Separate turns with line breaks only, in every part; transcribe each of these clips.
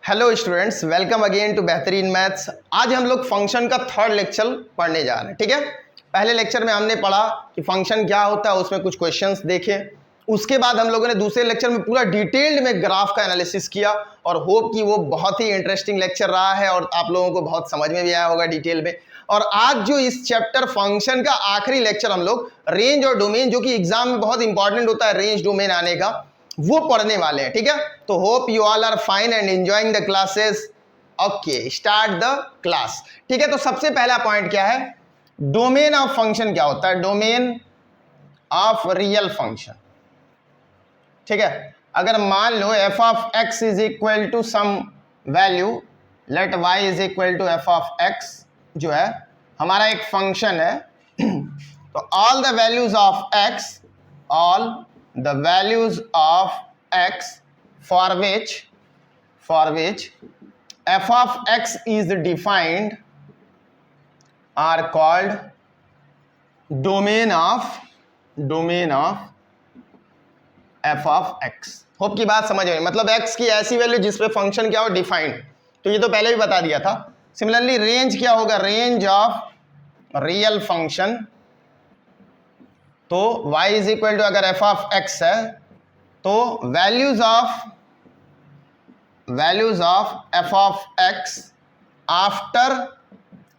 Hello students, welcome again to बेहतरीन maths. आज हम लोग फंक्शन का थर्ड लेक्चर पढ़ने जा रहे हैं। ठीक है, पहले लेक्चर में हमने पढ़ा कि फंक्शन क्या होता है, उसमें कुछ क्वेश्चंस देखे। उसके बाद हम लोगों ने दूसरे लेक्चर में पूरा डिटेल्ड में ग्राफ का एनालिसिस किया और होप कि वो बहुत ही इंटरेस्टिंग लेक्चर रहा है और आप लोगों को बहुत समझ में भी आया होगा डिटेल में। और आज जो इस चैप्टर फंक्शन का आखिरी लेक्चर हम लोग रेंज और डोमेन, जो कि एग्जाम में बहुत इंपॉर्टेंट होता है रेंज डोमेन आने का, वो पढ़ने वाले हैं। ठीक है, तो hope you all are fine and enjoying the classes. Okay, start the class. ठीक है, तो सबसे पहला पॉइंट क्या है, डोमेन ऑफ फंक्शन क्या होता है, डोमेन ऑफ रियल फंक्शन। ठीक है, अगर मान लो F of x is equal to some value, let Y is equal to F of X, जो है हमारा एक फंक्शन है, तो all the values of X, all the values of x for which f of x is defined are called domain of f of x। Hope की बात समझ में, मतलब x की ऐसी वैल्यू जिस पे फंक्शन क्या हो, डिफाइंड। तो ये तो पहले भी बता दिया था। सिमिलरली रेंज क्या होगा, रेंज ऑफ रियल फंक्शन। तो y इज इक्वल टू, अगर f ऑफ x है तो values of f of x after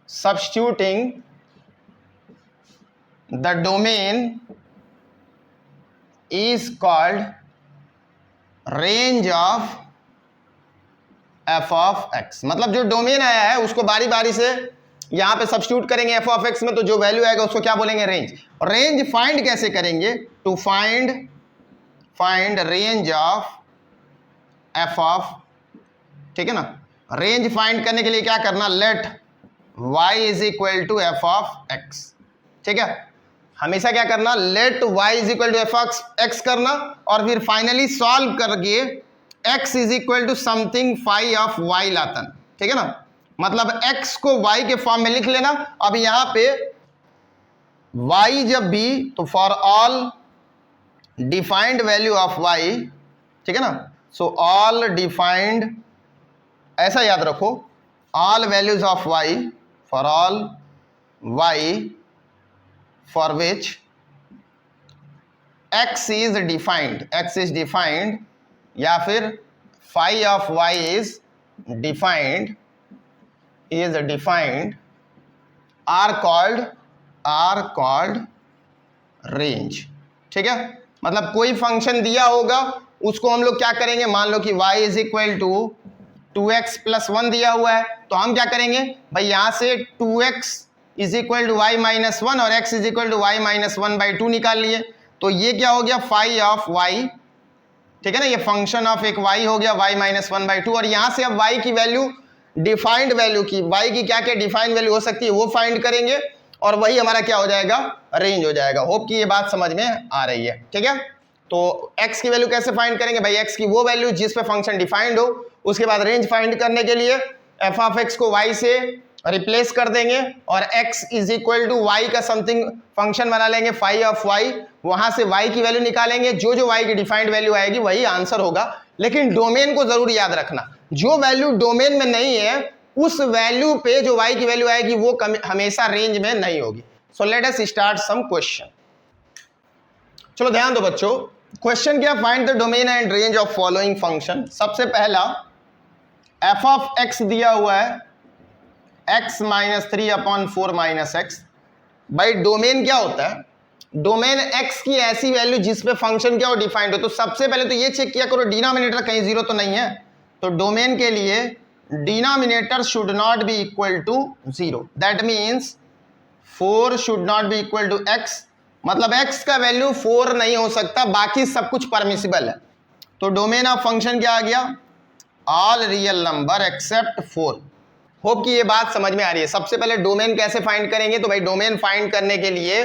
substituting the domain is called range of f of x। मतलब जो डोमेन आया है उसको बारी बारी से यहां पे सब्स्टिट्यूट करेंगे f ऑफ x में, तो जो वैल्यू आएगा उसको क्या बोलेंगे, रेंज। और रेंज फाइंड कैसे करेंगे, to find range of f of, ठीक है ना। रेंज फाइंड करने के लिए क्या करना, let y is equal to F of x। ठीक है, हमेशा क्या करना, let y is equal to F of x करना, और फिर फाइनली सॉल्व करके x is equal to something phi of y लातन। ठीक है ना, मतलब x को y के फॉर्म में लिख लेना। अब यहां पे y जब भी, तो for all defined value of y, ठीक है ना, सो ऑल डिफाइंड, ऐसा याद रखो, all values of y, for all y for which x is defined, या फिर phi of y is defined are called range। ठीक है, मतलब कोई फंक्शन दिया होगा उसको हम लोग क्या करेंगे, मान लो कि y is equal to 2x plus 1 दिया हुआ है, तो हम क्या करेंगे भाई, यहां से 2x is equal to y minus 1 और x is equal to y minus 1/2 निकाल लिए। तो ये क्या हो गया, फाई ऑफ y। ठीक है ना, ये फंक्शन ऑफ एक y हो गया, y माइनस 1/2। और यहां से अब y की वैल्यू, डिफाइंड वैल्यू की, y की क्या क्या डिफाइंड वैल्यू हो सकती है वो फाइंड करेंगे, और वही हमारा क्या हो जाएगा, रेंज हो जाएगा। होप कि ये बात समझ में आ रही है। ठीक है, तो x की वैल्यू कैसे फाइंड करेंगे भाई, x की वो वैल्यू जिस पे फंक्शन डिफाइंड हो। उसके बाद रेंज फाइंड करने के लिए f ऑफ x को y से रिप्लेस कर देंगे, और x is equal to y का समथिंग फंक्शन बना लेंगे, फाई ऑफ y, वहां से y की वैल्यू निकालेंगे। जो जो y की डिफाइंड वैल्यू आएगी वही आंसर होगा। लेकिन डोमेन को जरूर याद रखना, जो वैल्यू डोमेन में नहीं है उस वैल्यू पे जो y की वैल्यू आएगी वो हमेशा रेंज में नहीं होगी। So let us start some question. चलो ध्यान दो बच्चों, क्वेश्चन क्या, find the domain and range of following function. सबसे पहला f ऑफ x दिया हुआ है, x माइनस 3/4 माइनस x। भाई डोमेन क्या होता है, डोमेन x की ऐसी वैल्यू जिस पे फंक्शन क्या हो, डिफाइंड हो। तो सबसे पहले तो ये चेक किया करो डिनोमिनेटर कहीं जीरो तो नहीं है। तो डोमेन के लिए denominator should not be equal to 0, that means 4 should not be equal to x। मतलब x का वैल्यू 4 नहीं हो सकता, बाकी सब कुछ परमिसिबल है। तो डोमेन ऑफ फंक्शन क्या आ गया, all real number accept 4। Hope कि ये बात समझ में आ रही है। सबसे पहले डोमेन कैसे फाइंड करेंगे, तो भाई डोमेन फाइंड करने के लिए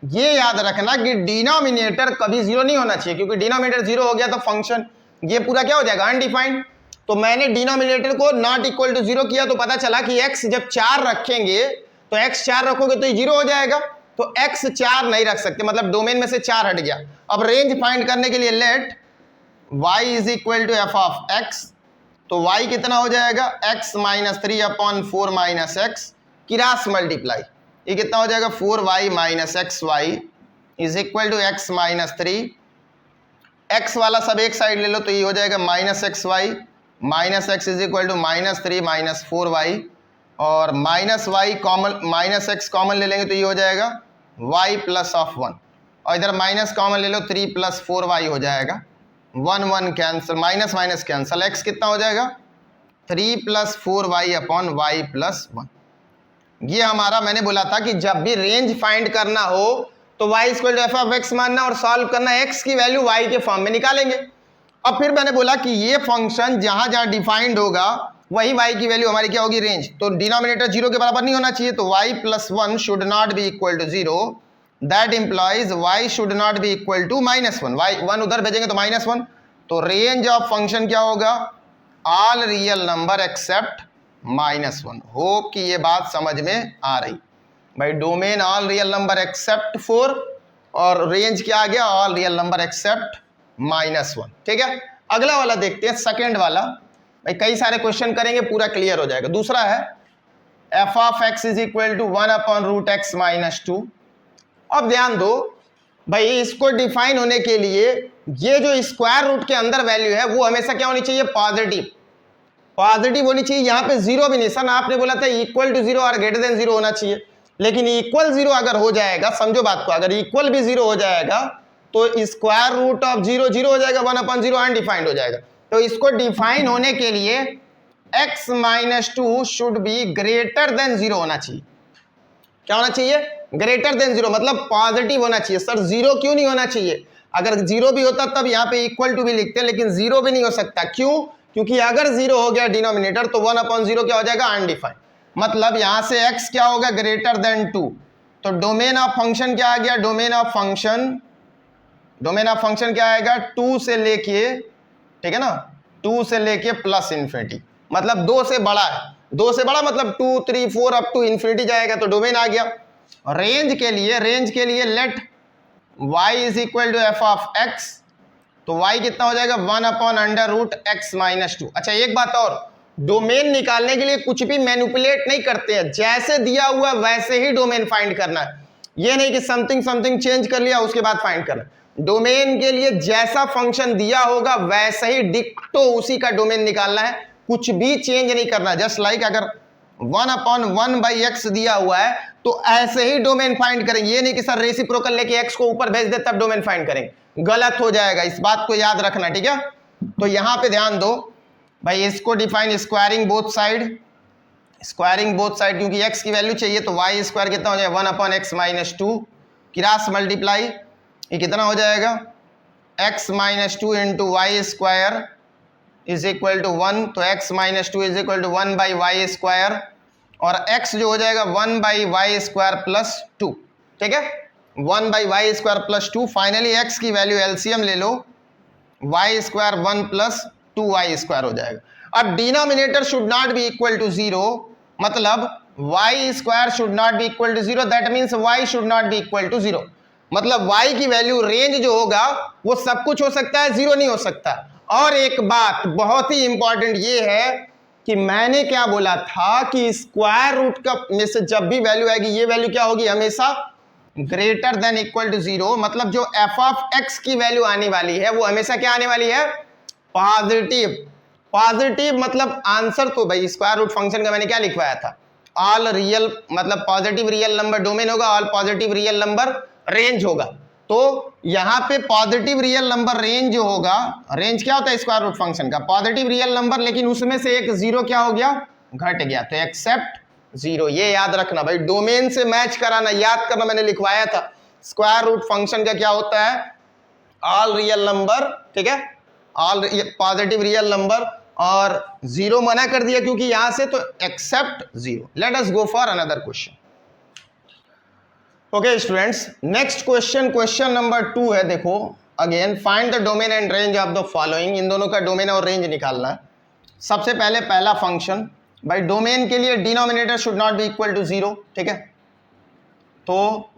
ये याद रखना कि डिनोमिनेटर कभी 0 नहीं होना चाहिए, क्योंकि डिनोमिनेटर 0 हो गया तो फंक्शन ये पूरा क्या हो जाएगा, अनडिफाइंड। तो मैंने डिनोमिनेटर को नॉट इक्वल टू 0 किया, तो पता चला कि x जब 4 रखेंगे तो x 4 रखोगे तो ये 0 हो जाएगा। तो x 4 नहीं रख सकते, मतलब डोमेन में से 4 हट गया। अब रेंज फाइंड करने के लिए let y is equal to F of x तो y कितना हो जाएगा x minus 3 upon 4 minus x cross multiply, ये कितना हो जाएगा 4y minus x y is equal to x minus 3, x वाला सब एक साइड ले लो तो ये हो जाएगा minus x y minus x is equal to minus 3 minus 4y, और minus y common minus x common ले लेंगे तो ये हो जाएगा y प्लस ऑफ 1, और इधर माइनस कॉमन ले लो 3 प्लस 4y हो जाएगा 1 1 cancel, minus minus cancel, x कितना हो जाएगा 3 plus 4y upon y plus 1। ये हमारा मैंने बोला था कि जब भी रेंज फाइंड करना हो तो y equal to F of x मानना और सॉल्व करना, x की वैल्यू y के फॉर्म में निकालेंगे। अब फिर मैंने बोला कि ये फंक्शन जहां जहां डिफाइंड होगा वही y की वैल्यू हमारी क्या होगी रेंज, तो डिनोमिनेटर 0 के बराबर नहीं होना चाहिए, तो y plus 1 should not be equal to 0, that implies y should not be equal to minus 1, y 1 उधर भेजेंगे तो माइनस 1, तो रेंज ऑफ फंक्शन क्या होगा all real number accept minus 1। Hope कि ये बात समझ में आ रही भाई, domain all real number accept 4 और रेंज क्या आ गया all real number accept minus 1। ठीक है, अगला वाला देखते हैं, सेकेंड वाला भाई, कई सारे क्वेश्चन करेंगे पूरा क्लियर हो जाएगा। दूसरा है f of x is equal to 1 upon root x minus 2। अब ध्यान दो भाई, इसको डिफाइन होने के लिए ये जो स्क्वायर रूट के अंदर वैल्यू है वो हमेशा क्या होनी चाहिए पॉजिटिव, पॉजिटिव होनी चाहिए, यहाँ पे जीरो भी नहीं, सन आपने बोला था इक्वल टू 0 और ग्रेटर देन 0 होना चाहिए, लेकिन इक्वल 0 अगर हो जाएगा, समझो बात को, अगर इक्वल भी 0 हो जाएगा तो स्क्वायर रूट ऑफ 0 0 हो जाएगा, 1 अपॉन 0 अनडिफाइंड हो जाएगा। तो इसको डिफाइन होने के लिए x minus 2 should be greater then 0 होना चाहिए। क्या होना चाहिए ग्रेटर देन 0, मतलब पॉजिटिव होना चाहिए। सर 0 क्यों नहीं होना चाहिए, अगर 0 भी होता तब यहाँ पे इक्वल टू भी लिखते हैं, लेकिन 0 भी नहीं हो सकता, क्यों, क्योंकि अगर 0 हो गया डिनोमिनेटर तो 1 अपॉन 0 क्या हो जाएगा अनडिफाइंड, मतलब यहां से x क्या होगा ग्रेटर देन 2, तो डोमेन ऑफ फंक्शन क्या आ गया, डोमेन ऑफ फंक्शन क्या आएगा 2 से लेके, ठीक है ना, 2 से लेके प्लस इन्फिनिटी, मतलब 2 से बड़ा है, 2 से बड़ा मतलब 2 3 4 अप टू इन्फिनिटी जाएगा, तो डोमेन आ गया। रेंज के लिए let y is equal to F of x, तो y कितना हो जाएगा 1 upon under root x minus 2। अच्छा एक बात और, डोमेन निकालने के लिए कुछ भी मैनिपुलेट नहीं करते हैं, जैसे दिया हुआ वैसे ही डोमेन फाइंड करना है, ये नहीं कि समथिंग चेंज कर लिया उसके बाद फाइंड करना। डोमेन के लिए जैसा फंक्शन दिया होगा वैसे ही डिक्टो उसी का डोमेन निकालना है, कुछ भी चेंज नहीं करना। जस्ट लाइक अगर 1 अपॉन 1 बाई एक्स दिया हुआ है तो ऐसे ही डोमेन फाइंड करेंगे, ये नहीं कि सर रेसिप्रोकल लेके एक्स को ऊपर भेज दे तब डोमेन फाइंड करेंगे, गलत हो जाएगा, इस बात को याद रखना। ठीक है, तो यहां पे ध्यान दो भाई, इसको डिफाइन स्क्वायरिंग बोथ साइड, क्योंकि x की वैल्यू चाहिए तो y स्क्वायर कितना हो जाएगा 1 upon x minus 2 cross multiply, ये कितना हो जाएगा x minus 2 into y square is equal to 1, तो x minus 2 is equal to 1 by Y square, और x जो हो जाएगा 1 बाई वाई स्क्वायर प्लस 2। ठीक है, 1 by Y square plus 2, finally x की वैल्यू एलसीएम ले लो, Y square 1 plus 2y square हो जाएगा। अब denominator should not be equal to 0, मतलब y square should not be equal to 0, that means y should not be equal to 0, मतलब y की value range जो होगा वो सब कुछ हो सकता है, 0 नहीं हो सकता। और एक बात बहुत ही इंपॉर्टेंट ये है कि मैंने क्या बोला था कि स्क्वायर रूट का में से जब भी वैल्यू आएगी ये वैल्यू क्या होगी हमेशा ग्रेटर देन इक्वल टू 0, मतलब जो f ऑफ x की वैल्यू आने वाली है वो हमेशा क्या आने वाली है पॉजिटिव, मतलब आंसर तो भाई स्क्वायर रूट फंक्शन का मैंने क्या लिखवाया था ऑल रियल, मतलब पॉजिटिव रियल नंबर डोमेन होगा, all positive real number range होगा। तो यहां पे पॉजिटिव रियल नंबर रेंज जो होगा, रेंज क्या होता है स्क्वायर रूट फंक्शन का पॉजिटिव रियल नंबर, लेकिन उसमें से एक 0 क्या हो गया घट गया, तो एक्सेप्ट 0, ये याद रखना भाई, डोमेन से मैच कराना, याद करना, मैंने लिखवाया था स्क्वायर रूट फंक्शन का क्या होता है ऑल रियल नंबर, ठीक है, ऑल पॉजिटिव रियल नंबर, और 0 मना कर दिया क्योंकि यहां से, तो except 0। Let us go for another question. Okay students, next question number 2 है। देखो again, find the domain and range of the following, इन दोनों का डोमेन और रेंज निकालना है। सबसे पहले पहला फंक्शन भाई, डोमेन के लिए denominator should not be equal to 0, ठीक है, तो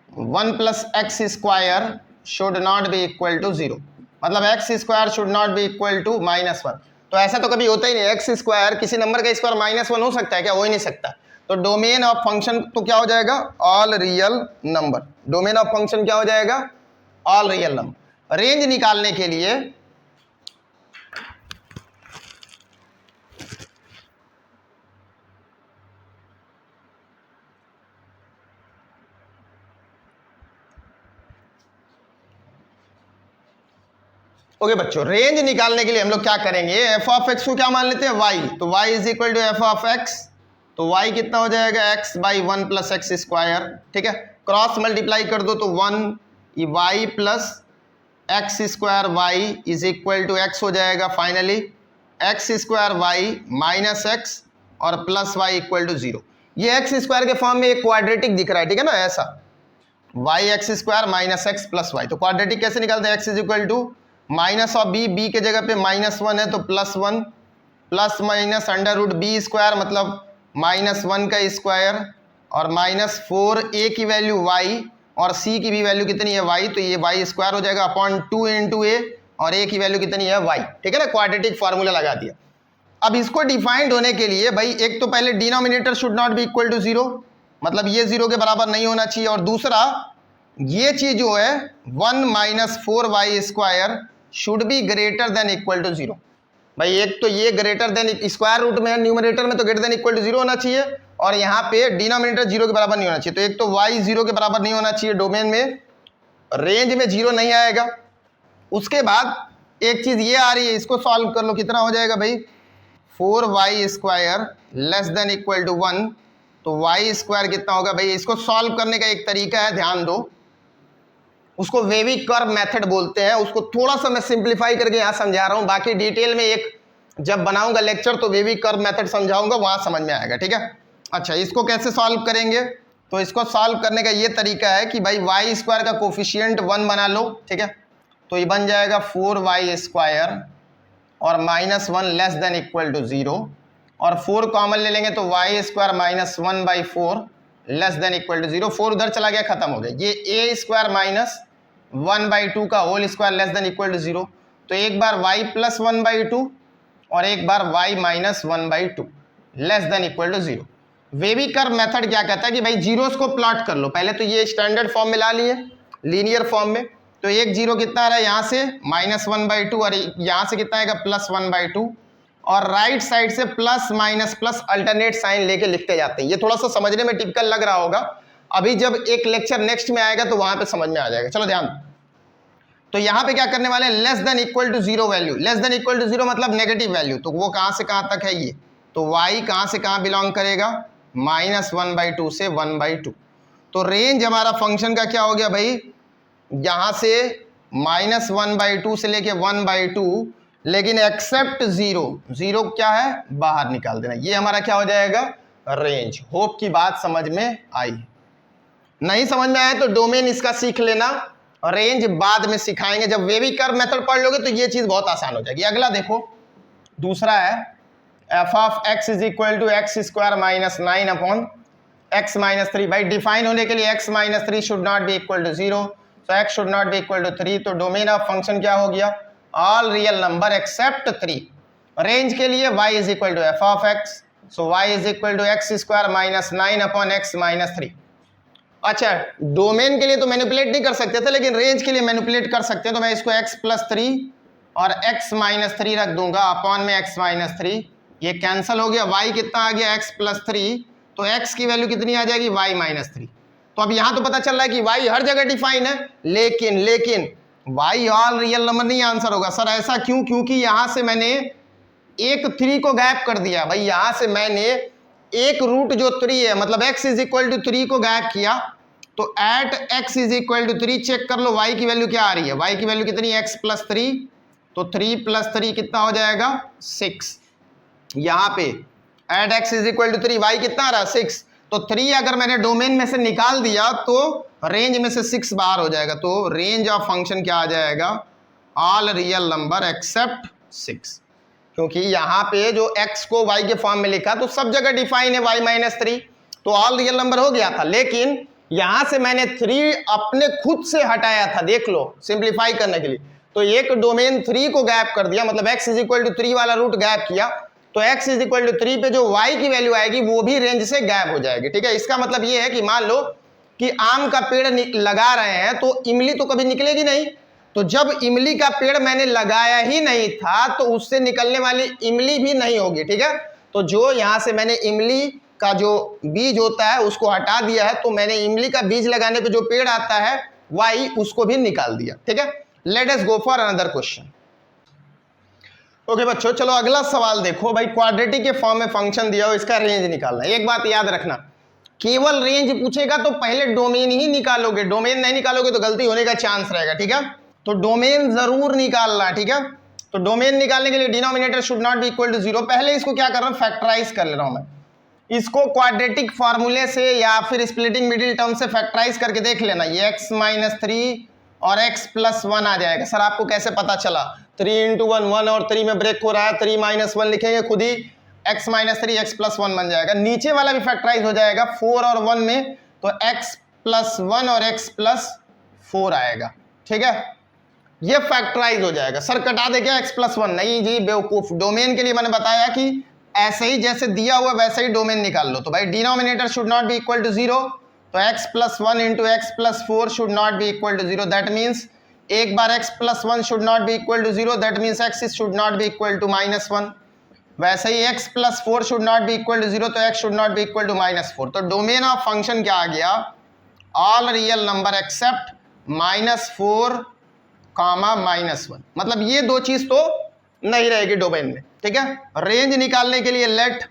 1 plus x square should not be equal to 0, मतलब x square should not be equal to -1, तो ऐसा तो कभी होता ही नहीं, एक्स स्क्वायर किसी नंबर का स्क्वायर -1 हो सकता है क्या? हो ही नहीं सकता। तो डोमेन ऑफ फंक्शन तो क्या हो जाएगा? All real number. Domain of function क्या हो जाएगा? All real number. रेंज निकालने के लिए ओके बच्चों, रेंज निकालने के लिए हम लोग क्या करेंगे? एफ ऑफ एक्स को क्या मान लेते हैं? वाई। तो y is equal to F of x. तो वाई कितना हो जाएगा? X by 1 plus x square. ठीक है, क्रॉस मल्टीप्लाई कर दो तो 1 y plus x square y is equal to x हो जाएगा। Finally x square y minus x और प्लस वाई इक्वल टू 0। ये एक्स स्क्वायर के फॉर्म में एक क्वाड्रेटिक दिख रहा है, ठीक है ना, ऐसा y x square minus x plus y. तो क्वाड्रेटिक कैसे निकालते हैं? X is equal to minus of b, b के जगह पे -1 है तो +1 plus minus under root b square मतलब -1 का स्क्वायर और -4 ए की वैल्यू y और c की भी वैल्यू कितनी है y, तो ये y स्क्वायर हो जाएगा अपॉन 2 इंटू ए और a की वैल्यू कितनी है y। ठीक है ना, क्वाड्रेटिक फार्मूला लगा दिया। अब इसको डिफाइंड होने के लिए भाई एक तो पहले denominator should not be equal to 0, मतलब ये 0 के बराबर नहीं होना चाहिए, और दूसरा ये चीज जो है 1 minus 4y square should be greater than equal to 0। भाई एक तो ये ग्रेटर देन स्क्वायर रूट में है न्यूमरेटर में, तो ग्रेटर देन इक्वल टू 0 होना चाहिए, और यहाँ पे डिनोमिनेटर 0 के बराबर नहीं होना चाहिए। तो एक तो y 0 के बराबर नहीं होना चाहिए, डोमेन में रेंज में 0 नहीं आएगा। उसके बाद एक चीज ये आ रही है, इसको सॉल्व कर लो, कितना हो जाएगा भाई? 4y square less than equal to 1। तो y स्क्वायर कितना होगा भाई? इसको सॉल्व करने का एक तरीका है, ध्यान दो, उसको वेवी कर्व मेथड बोलते हैं। उसको थोड़ा सा मैं सिंप्लीफाई करके यहाँ समझा रहा हूँ, बाकी डिटेल में एक जब बनाऊंगा लेक्चर तो वेवी कर्व मेथड समझाऊंगा, वहां समझ में आएगा। ठीक है, अच्छा इसको कैसे सॉल्व करेंगे? तो इसको सॉल्व करने का ये तरीका है कि भाई वाई स्क्वायर का कोफिशियंट 1 बना लो। ठीक है, तो ये बन जाएगा 4y स्क्वायर और -1 लेस देन इक्वल टू 0, और 4 कॉमन ले लेंगे तो y square -1/4 less than equal to 0। 4 उधर चला गया, खत्म हो गया। ये a स्क्वायर -1/2 का whole square less than equal to 0। तो एक बार y प्लस 1/2 और एक बार y minus 1/2 less than equal to 0। Wavy curve method क्या कहता है कि भाई जीरोस को प्लॉट कर लो। पहले तो ये स्टैंडर्ड फॉर्म में ला लिए, लीनियर फॉर्म में, तो एक जीरो कितना आ रहा है यहाँ से -1/2 और यहाँ से कितना आएगा +1/2, और राइट साइड से plus minus plus alternate sign लेके लिखते जाते हैं। ये थोड़ा सा समझने में टिपिकल लग रहा होगा, अभी जब एक लेक्चर नेक्स्ट में आएगा तो वहां पे समझ में आ जाएगा। चलो ध्यान, तो यहाँ पे क्या करने वाले हैं? Less than equal to 0 value. Less than equal to 0 मतलब नेगेटिव वैल्यू, तो वो कहाँ से कहाँ तक है ये? तो y कहाँ से कहाँ बिलोंग करेगा? -1/2 से 1/2। तो रेंज हमारा फंक्शन का क्या हो गया भाई? यहाँ से -1/2 से लेके 1/2, लेकिन एक्सेप्ट 0। 0 क्या है? बाहर निकाल देना। ये हमारा क्या हो जाएगा? रेंज। होप की बात समझ में आई। नहीं समझ में आया तो डोमेन इसका सीख लेना, रेंज बाद में सिखाएंगे। जब वेवी कर्व मेथड पढ़ लोगे तो ये चीज बहुत आसान हो जाएगी। अगला देखो, दूसरा है f of x is equal to x square -9 upon x - 3। भाई डिफाइन होने के लिए x - 3 should not be equal to 0, तो x should not be equal to 3। तो डोमेन ऑफ फंक्शन क्या हो गया? All real number except 3। Range के लिए y is equal to F of x, so y is equal to x square -9 upon x - 3। अच्छा, domain के लिए तो मैनिपुलेट नहीं कर सकते थे, लेकिन रेंज के लिए मैनिपुलेट कर सकते हैं। तो मैं इसको x + 3 और x - 3 रख दूंगा अपॉन में x - 3। ये कैंसिल हो गया, y कितना आ गया? x + 3, तो x की वैल्यू कितनी आ जाएगी? y - 3। तो अब यहां तो पता चल रहा है कि y हर जगह डिफाइन है, लेकिन y ऑल रियल नंबर नहीं आंसर होगा। सर ऐसा क्यों? क्योंकि यहां से मैंने एक 3 को गायब कर दिया। भाई यहां से मैंने एक रूट जो 3 है, मतलब x इज इक्वल टू 3 को गायब किया। तो at x is equal to 3 check कर लो y की वैल्यू क्या आ रही है? y की वैल्यू कितनी है? x + 3, तो 3 + 3 कितना हो जाएगा? 6। यहां पे at x is equal to 3, y कितना आ रहा है? 6। तो 3 अगर मैंने डोमेन में से निकाल दिया तो रेंज में से 6 बाहर हो जाएगा। तो रेंज ऑफ फंक्शन क्या आ जाएगा? All real number accept 6। क्योंकि यहाँ पे जो x को y के फॉर्म में लिखा तो सब जगह डिफाइन है y - 3, तो ऑल रियल नंबर हो गया था। लेकिन यहां से मैंने 3 अपने खुद से हटाया था, देख लो सिंप्लीफाई करने के लिए। तो एक डोमेन 3 को गैप कर दिया, मतलब x इज इक्वल टू 3 वाला रूट गैप किया, तो x इज इक्वल टू 3 पे जो y की वैल्यू आएगी वो भी रेंज से गैप हो जाएगी। ठीक है, इसका मतलब ये है कि मान लो कि आम का पेड़ लगा रहे हैं तो इमली तो कभी निकलेगी नहीं, तो जब इमली का पेड़ मैंने लगाया ही नहीं था तो उससे निकलने वाली इमली भी नहीं होगी। ठीक है, तो जो यहां से मैंने इमली का जो बीज होता है उसको हटा दिया है, तो मैंने इमली का बीज लगाने पे जो पेड़ आता है y उसको भी निकाल दिया। ठीक है, late us go for another question. Okay बच्चों, चलो अगला सवाल देखो भाई, क्वाड्रेटिक के फॉर्म में फंक्शन दिया हो, इसका रेंज निकालना है। एक बात याद रखना, केवल रेंज पूछेगा तो पहले डोमेन ही निकालोगे, डोमेन नहीं निकालोगे तो गलती होने का चांस रहेगा। ठीक है, तो डोमेन जरूर निकालना। ठीक है, तो डोमेन निकालने के लिए denominator should not be equal to 0। पहले इसको क्या कर रहा हूं, फैक्टराइज कर ले रहा हूं मैं इसको क्वाड्रेटिक फार्मूले से या फिर स्प्लिटिंग मिडिल टर्म से फैक्टराइज करके देख लेना। ये x माइनस 3 और x प्लस 1 आ जाएगा। सर आपको कैसे पता चला? 3 इंटू 1 1 और 3 में ब्रेक हो रहा है, 3 माइनस 1 लिखेंगे, खुद ही x माइनस 3 x प्लस 1 बन जाएगा। नीचे वाला भी फैक्टराइज हो जाएगा 4 और 1 में, तो x प्लस 1 और x प्लस 4 आएगा। ठीक है, ये फैक्टराइज हो जाएगा। सर कटा दे क्या x प्लस 1? नहीं जी बेवकूफ, डोमेन के लिए मैंने बताया कि ऐसे ही जैसे दिया हुआ वैसे ही डोमेन निकाल लो। तो भाई denominator should not be equal to 0, तो x plus 1 into x plus 4 should not be equal to 0। That means एक बार x plus 1 should not be equal to 0, that means x should not be equal to minus 1। वैसे ही x plus 4 should not be equal to 0, तो x should not be equal to minus 4। तो domain of function क्या आ गया? All real number accept minus 4 comma minus 1। मतलब ये दो चीज तो नहीं रहेगी डोमेन में। ठीक है, रेंज निकालने के लिए let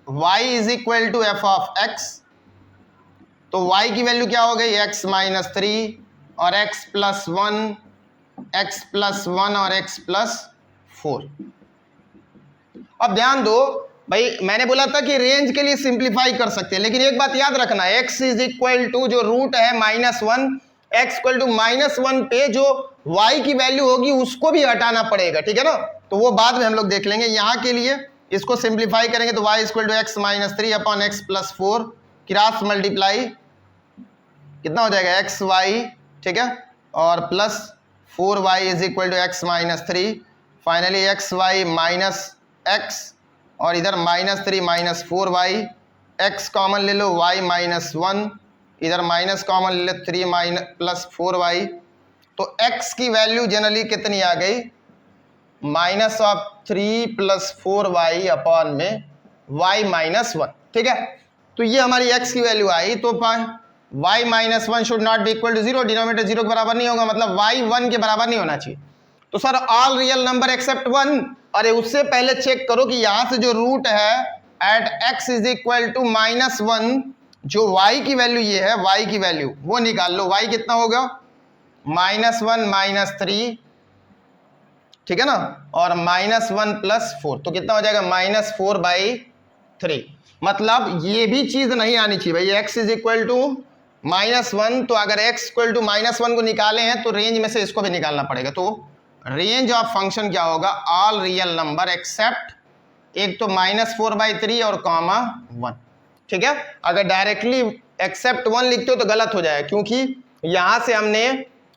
y is equal to F of x, तो y की वैल्यू क्या हो गई? x माइनस 3 और x प्लस 1, x प्लस 1 और x प्लस 4। अब ध्यान दो भाई, मैंने बोला था कि रेंज के लिए सिंप्लीफाई कर सकते हैं, लेकिन एक बात याद रखना, x इज इक्वल टू जो रूट है minus 1, x equal to minus 1 पे जो y की वैल्यू होगी उसको भी हटाना पड़ेगा। ठीक है ना, तो वो बाद में हम लोग देख लेंगे। यहाँ के लिए इसको सिंप्लीफाई करेंगे तो y equal to x minus 3 upon x plus 4, cross multiply कितना हो जाएगा? X y. ठीक है, और plus 4y is equal to x minus 3, finally x y minus x, और इधर minus 3 minus 4y, x common ले लो, y माइनस 1, इधर माइनस कॉमन ले लो, 3 माइनस प्लस 4y। तो x की वैल्यू जनरली कितनी आ गई? Minus of 3 plus 4y upon में y माइनस 1। ठीक है, तो ये हमारी x की वैल्यू आई। तो y minus 1 should not be equal to 0, denominator 0 के बराबर नहीं होगा, मतलब y 1 के बराबर नहीं होना चाहिए। तो sir all real number accept 1, अरे उससे पहले चेक करो कि यहां से जो रूट है at x is equal to minus 1, जो y की वैल्यू ये है, y की वैल्यू वो निकाल लो। y कितना होगा? माइनस 1 माइनस 3, ठीक है ना, और माइनस 1 प्लस 4, तो कितना हो जाएगा? माइनस 4/3। मतलब ये भी चीज नहीं आनी चाहिए भाई, x is equal to minus 1, तो अगर x इक्वल टू माइनस 1 को निकाले हैं तो रेंज में से इसको भी निकालना पड़ेगा। तो रेंज ऑफ फंक्शन क्या होगा? ऑल रियल नंबर एक्सेप्ट एक तो माइनस 4/3 और कॉमा 1। ठीक है, अगर डायरेक्टली एक्सेप्ट 1 लिखते हो तो गलत हो जाएगा, क्योंकि यहां से हमने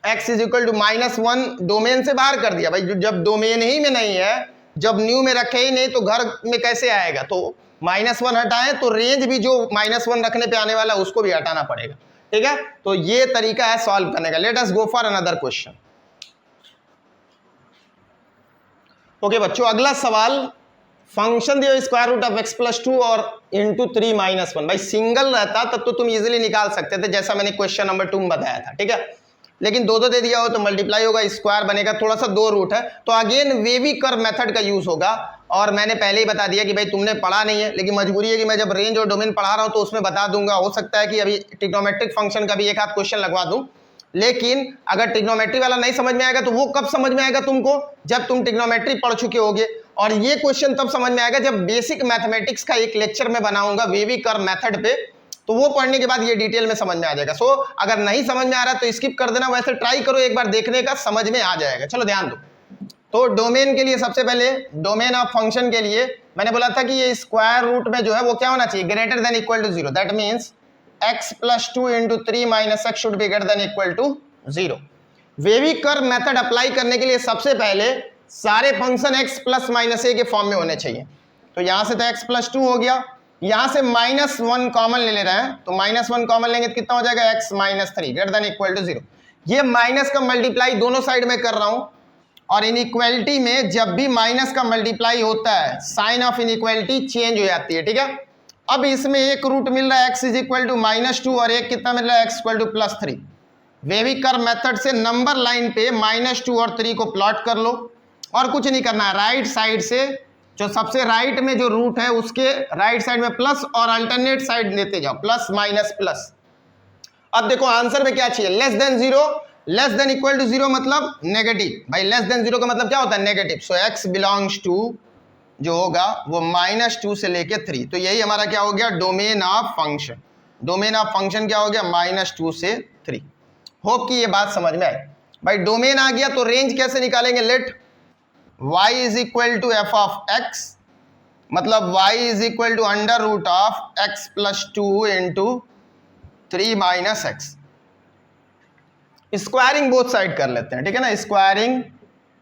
x is equal to minus 1 domain से बाहर कर दिया भाई। जब डोमेन ही में नहीं है, जब न्यू में रखे ही नहीं, तो घर में कैसे आएगा? तो माइनस 1 हटाए तो रेंज भी जो माइनस 1 रखने पे आने वाला उसको भी हटाना पड़ेगा। ठीक है, तो ये तरीका है सॉल्व करने का। Let us go for another question. Okay बच्चों, अगला सवाल, फंक्शन दियो square root of x plus 2 और इंटू 3 माइनस 1। भाई सिंगल रहता तब तो तुम इजीली निकाल सकते थे, जैसा मैंने क्वेश्चन नंबर 2 में बताया था। ठीक है, लेकिन दो दे दिया हो तो मल्टीप्लाई होगा, स्क्वायर बनेगा, थोड़ा सा दो रूट है, तो अगेन वेवी कर्व मेथड का यूज होगा। और मैंने पहले ही बता दिया कि भाई तुमने पढ़ा नहीं है, लेकिन मजबूरी है कि मैं जब रेंज और डोमेन पढ़ा रहा हूं तो उसमें बता दूंगा। हो सकता है कि अभी ट्रिग्नोमेट्रिक फंक्शन का भी एक आध क्वेश्चन लगवा दूं, लेकिन अगर ट्रिग्नोमेट्री वाला नहीं समझ में आएगा तो वो कब समझ में आएगा तुमको? जब तुम ट्रिग्नोमेट्री पढ़ चुके होगे। और ये क्वेश्चन तब समझ में आएगा जब बेसिक मैथमेटिक्स का एक लेक्चर में बनाऊंगा वेवी कर्व मेथड पे, तो वो पढ़ने के बाद ये डिटेल में समझ में आ जाएगा। सो अगर नहीं समझ में आ रहा तो स्किप कर देना, वैसे ट्राई करो एक बार देखने का, समझ में आ जाएगा। चलो ध्यान दो। तो डोमेन के लिए सबसे पहले, डोमेन ऑफ फंक्शन के लिए मैंने बोला था कि ये स्क्वायर रूट में जो है वो क्या होना चाहिए? Greater than equal to 0। That means x plus 2 into 3 minus x should be greater than equal to 0। Wavy curve method apply करने के लिए सबसे पहले सारे function x plus minus a के फॉर्म में होने चाहिए। तो यहां से तो x प्लस 2 हो गया, यहां से -1 कॉमन ले रहे हैं, तो -1 कॉमन लेंगे तो कितना हो जाएगा x minus 3 greater than equal to 0। ये माइनस का मल्टीप्लाई दोनों साइड में कर रहा हूं, और इनइक्वालिटी में जब भी माइनस का मल्टीप्लाई होता है साइन ऑफ इनइक्वालिटी चेंज हो जाती है, ठीक है। अब इसमें एक रूट मिल रहा है x इज इक्वल टू -2 और एक कितना मिल रहा है x equal to +3। Wavy curve method से नंबर लाइन पे -2 और 3 को प्लॉट कर लो, और कुछ नहीं करना है। राइट साइड से जो सबसे राइट में जो रूट है उसके राइट साइड में प्लस और अल्टरनेट साइड लेते जाओ, प्लस माइनस प्लस। अब देखो आंसर में क्या चाहिए, less than 0, less than equal to 0 मतलब नेगेटिव। भाई लेस देन 0 का मतलब क्या होता है, negative. So x belongs to जो होगा वो -2 से लेके 3। तो यही हमारा क्या हो गया, domain of function. Domain of function क्या हो गया, -2 से 3। होप कि ये बात समझ में आए। भाई डोमेन आ गया तो रेंज कैसे निकालेंगे, let y is equal to f of x, मतलब y is equal to under root of x plus 2 into 3 minus x। Squaring both side कर लेते हैं, ठीक है ना, स्क्वायरिंग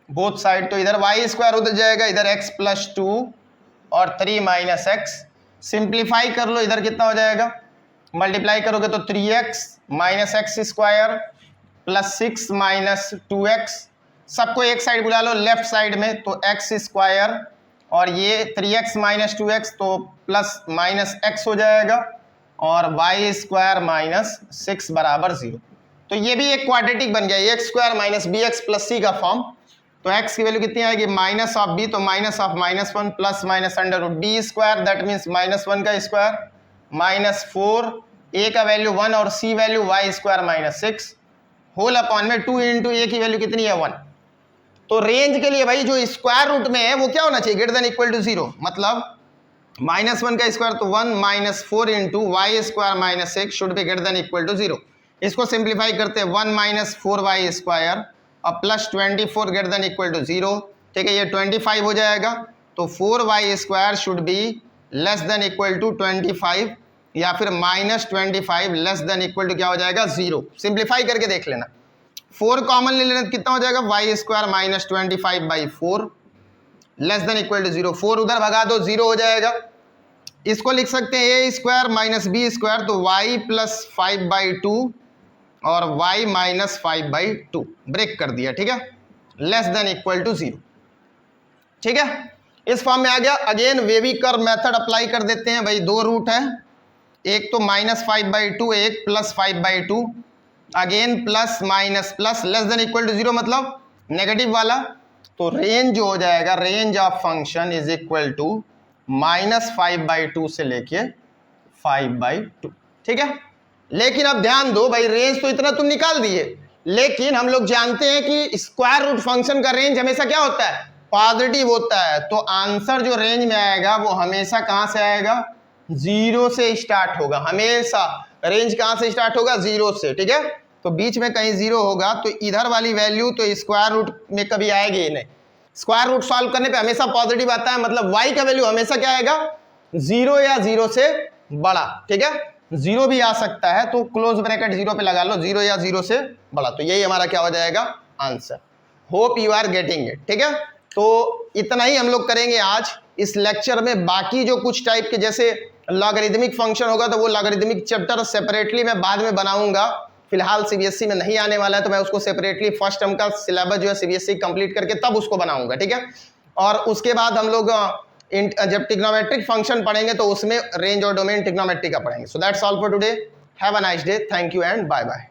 बोथ साइड। तो इधर y स्क्वायर उधर जाएगा, इधर x प्लस 2 और 3 माइनस x। सिंप्लीफाई कर लो, इधर कितना हो जाएगा, मल्टीप्लाई करोगे तो 3x minus x square plus 6 minus 2x। सबको एक साइड बुला लो लेफ्ट साइड में, तो x स्क्वायर और ये 3x माइनस 2x तो प्लस माइनस x हो जाएगा, और y स्क्वायर माइनस 6 बराबर 0। तो ये भी एक क्वाड्रेटिक बन गया, x square minus bx plus c का फॉर्म। तो x की वैल्यू कितनी आएगी, माइनस ऑफ b, तो minus of -1 plus minus under root b square, that means -1 का स्क्वायर -4, a का वैल्यू 1 और c value y square minus 6 whole upon में 2 इंटू a की वैल्यू कितनी है 1। तो रेंज के लिए भाई जो स्क्वायर रूट में है वो क्या होना चाहिए, ग्रेटर देन इक्वल टू 0, मतलब -1 का स्क्वायर तो 1 -4 into y square minus 6 should be greater than equal to 0। इसको सिंप्लीफाई करते हैं, 1 - 4y स्क्वायर और plus 24 greater than equal to 0, ठीक है, ये 25 हो जाएगा। तो 4y square should be less than equal to 25, या फिर -25 लेस देन इक्वल टू क्या हो जाएगा, 0। सिंप्लीफाई करके देख लेना, 4 कॉमन ले लेना तो कितना हो जाएगा, y square minus 25/4 less than equal to 0। 4 उधर भगा दो, 0 हो जाएगा। इसको लिख सकते हैं a square minus b square, तो y प्लस 5/2 और y माइनस 5/2 ब्रेक कर दिया, ठीक है, लेस देन इक्वल टू 0, ठीक है। इस फॉर्म में आ गया। Again wavy curve method apply कर देते हैं। भाई दो रूट है, एक तो -5/2, एक plus 5/2, again plus minus plus less than equal to 0 मतलब नेगेटिव वाला। तो रेंज जो हो जाएगा, range of function is equal to -5/2 से लेके 5/2, ठीक है। लेकिन अब ध्यान दो भाई, रेंज तो इतना तुम निकाल दिए, लेकिन हम लोग जानते हैं कि स्क्वायर रूट फंक्शन का रेंज हमेशा क्या होता है, पॉजिटिव होता है। तो आंसर जो रेंज में आएगा वो हमेशा कहां से आएगा, 0 से स्टार्ट होगा। हमेशा रेंज कहां से स्टार्ट होगा, 0 से, ठीक है। तो बीच में कहीं 0 होगा तो इधर वाली वैल्यू तो स्क्वायर रूट में कभी आएगी ही नहीं। स्क्वायर रूट सॉल्व करने पे हमेशा पॉजिटिव आता है, मतलब y का वैल्यू हमेशा क्या आएगा, 0 या 0 से बड़ा, ठीक है। 0 भी आ सकता है, तो क्लोज ब्रैकेट 0 पे लगा लो, 0 या 0 से बड़ा। तो यही हमारा क्या हो जाएगा, answer. Hope you are getting it, ठीक है। तो इतना ही हम लोग करेंगे आज इस लेक्चर में। बाकी जो कुछ टाइप के जैसे लॉगरिदमिक फंक्शन होगा तो वो लॉगरिदमिक चैप्टर सेपरेटली मैं बाद में बनाऊंगा। फिलहाल सीबीएसई में नहीं आने वाला है, तो मैं उसको सेपरेटली फर्स्ट टर्म का सिलेबस जो है सीबीएसई कंप्लीट करके तब उसको बनाऊंगा, ठीक है। और उसके बाद हम लोग जब ट्रिग्नोमेट्रिक फंक्शन पढ़ेंगे तो उसमें रेंज और डोमेन ट्रिग्नोमेट्री का पढ़ेंगे। So that's all for today, have a nice day, thank you and bye bye.